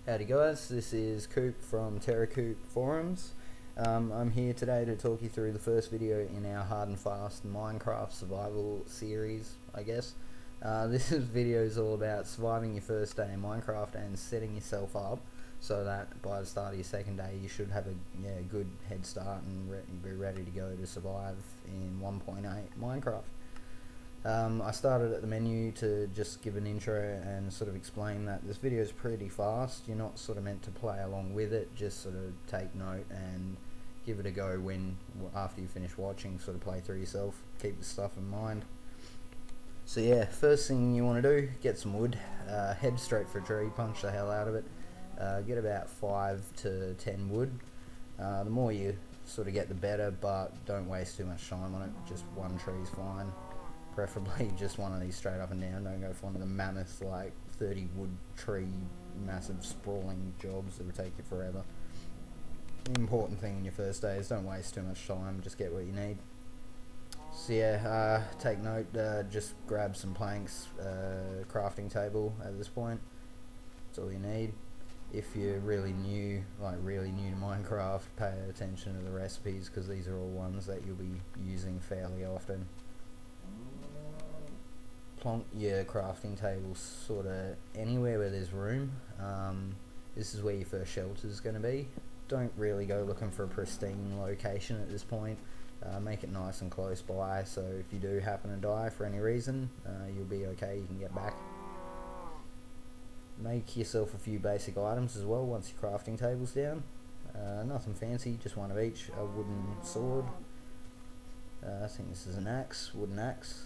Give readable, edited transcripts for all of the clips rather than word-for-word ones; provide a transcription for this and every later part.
Howdy guys, this is Coop from Terrac00p Forums. I'm here today to talk you through the first video in our Hard+Fast Minecraft survival series, I guess. This video is all about surviving your first day in Minecraft and setting yourself up so that by the start of your second day you should have a good head start and be ready to go to survive in 1.8 Minecraft. I started at the menu to just give an intro and sort of explain that this video is pretty fast. You're not sort of meant to play along with it, just sort of take note and give it a go after you finish watching, sort of play through yourself, keep the stuff in mind. So yeah, first thing you want to do, get some wood, head straight for a tree, punch the hell out of it, get about 5 to 10 wood. The more you sort of get the better, but don't waste too much time on it, just one tree is fine. Preferably just one of these straight up and down. Don't go for one of the mammoth like 30 wood tree massive sprawling jobs that will take you forever. The important thing in your first day is don't waste too much time, just get what you need. So yeah, take note, just grab some planks, crafting table at this point. That's all you need. If you're really new to Minecraft, pay attention to the recipes because these are all ones that you'll be using fairly often. Plonk your crafting table sort of anywhere where there's room. This is where your first shelter is going to be. Don't really go looking for a pristine location at this point. Make it nice and close by, so if you do happen to die for any reason, you'll be okay, you can get back. Make yourself a few basic items as well once your crafting table's down. Nothing fancy, just one of each. A wooden sword. I think this is an axe, wooden axe.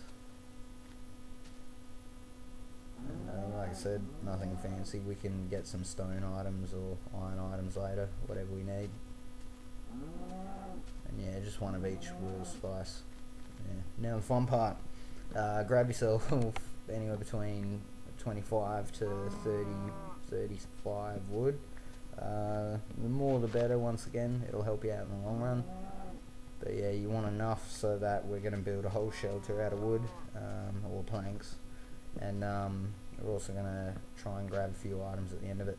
Like I said, nothing fancy. We can get some stone items or iron items later, whatever we need. And yeah, just one of each will suffice. Yeah. Now the fun part, grab yourself anywhere between 25 to 35 wood. The more the better, once again, it'll help you out in the long run. But yeah, you want enough so that we're going to build a whole shelter out of wood, or planks. And we're also going to try and grab a few items at the end of it.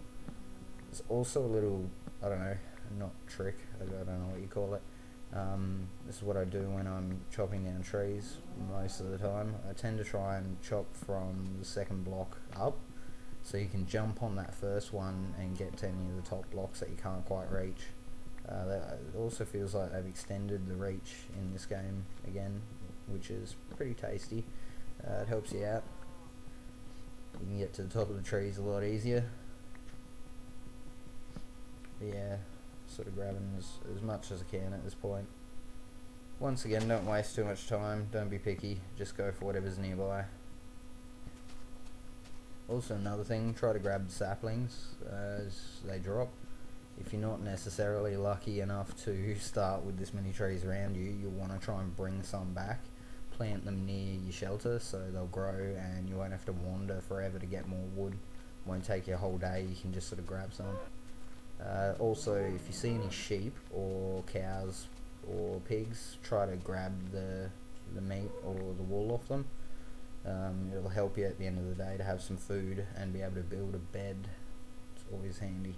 There's also a little, I don't know, not trick, I don't know what you call it. This is what I do when I'm chopping down trees most of the time. I tend to try and chop from the second block up, so you can jump on that first one and get to any of the top blocks that you can't quite reach. It also feels like they've extended the reach in this game again, which is pretty tasty. It helps you out. You can get to the top of the trees a lot easier. But yeah, sort of grabbing as much as I can at this point. Once again, don't waste too much time, don't be picky, just go for whatever's nearby. Also another thing, try to grab saplings as they drop. If you're not necessarily lucky enough to start with this many trees around you, you'll want to try and bring some back. Plant them near your shelter so they'll grow and you won't have to wander forever to get more wood. Won't take you a whole day, you can just sort of grab some. Also, if you see any sheep or cows or pigs, try to grab the meat or the wool off them. It'll help you at the end of the day to have some food and be able to build a bed. It's always handy.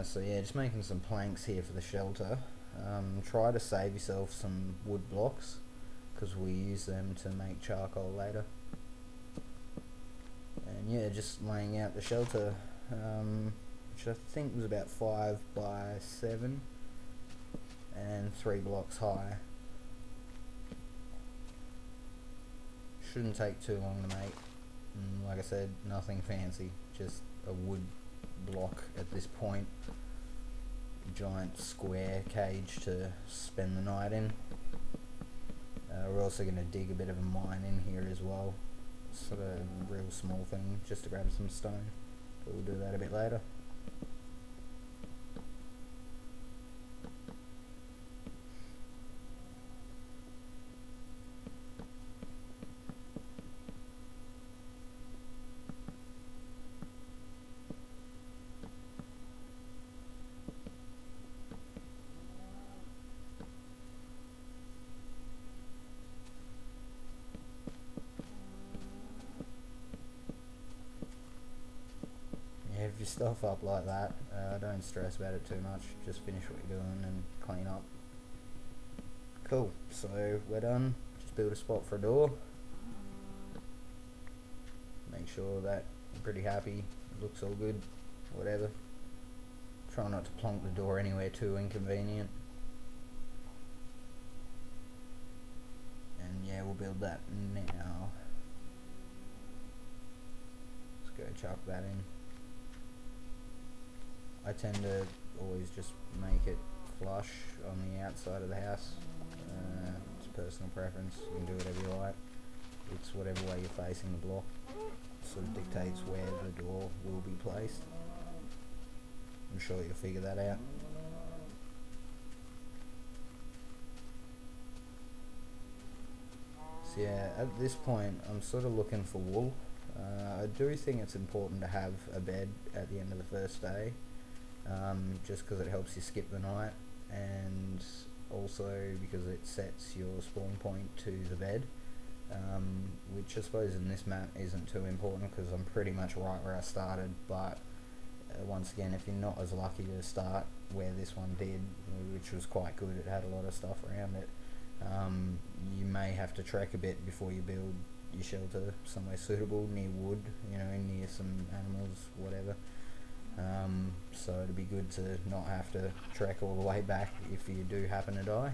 So yeah, just making some planks here for the shelter. Try to save yourself some wood blocks because we use them to make charcoal later. And yeah, just laying out the shelter, which I think was about 5 by 7 and 3 blocks high. Shouldn't take too long to make. Like I said, nothing fancy, just a wood block at this point. Giant square cage to spend the night in. We're also going to dig a bit of a mine in here as well. Sort of a real small thing just to grab some stone, but we'll do that a bit later. your stuff up like that, don't stress about it too much. Just finish what you're doing and clean up. Cool, so we're done. Just build a spot for a door. Make sure that you're pretty happy, it looks all good, whatever. Try not to plonk the door anywhere too inconvenient. And yeah, we'll build that now. Let's go chuck that in. I tend to always just make it flush on the outside of the house. It's personal preference, you can do whatever you like. It's whatever way you're facing the block. Sort of dictates where the door will be placed. I'm sure you'll figure that out. So yeah, at this point I'm sort of looking for wool. I do think it's important to have a bed at the end of the first day, just because it helps you skip the night, and also because it sets your spawn point to the bed, which I suppose in this map isn't too important because I'm pretty much right where I started, but once again, if you're not as lucky to start where this one did, which was quite good, it had a lot of stuff around it, you may have to trek a bit before you build your shelter somewhere suitable, near wood, you know, near some animals, whatever. So it'd be good to not have to trek all the way back if you do happen to die.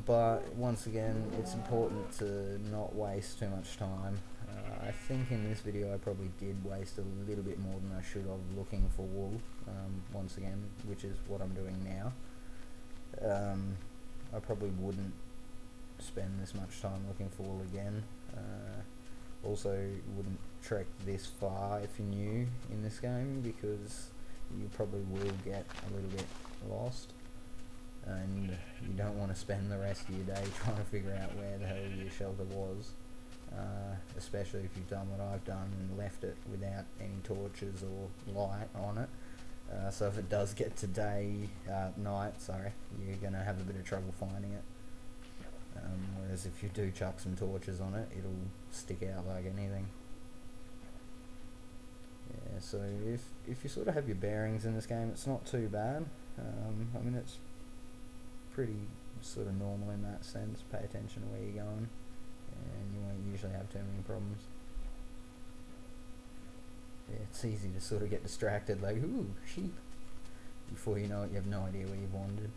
But once again, it's important to not waste too much time. I think in this video I probably did waste a little bit more than I should have looking for wool, once again, which is what I'm doing now. I probably wouldn't spend this much time looking for wool again. Also wouldn't trek this far if you're new in this game, because you probably will get a little bit lost, and you don't want to spend the rest of your day trying to figure out where the hell your shelter was, especially if you've done what I've done and left it without any torches or light on it. So if it does get to night, you're going to have a bit of trouble finding it. Whereas if you do chuck some torches on it, it'll stick out like anything. Yeah, so if you sort of have your bearings in this game, it's not too bad. I mean, it's pretty sort of normal in that sense. Pay attention to where you're going, and you won't usually have too many problems. Yeah, it's easy to sort of get distracted, like, ooh, sheep. Before you know it, you have no idea where you've wandered.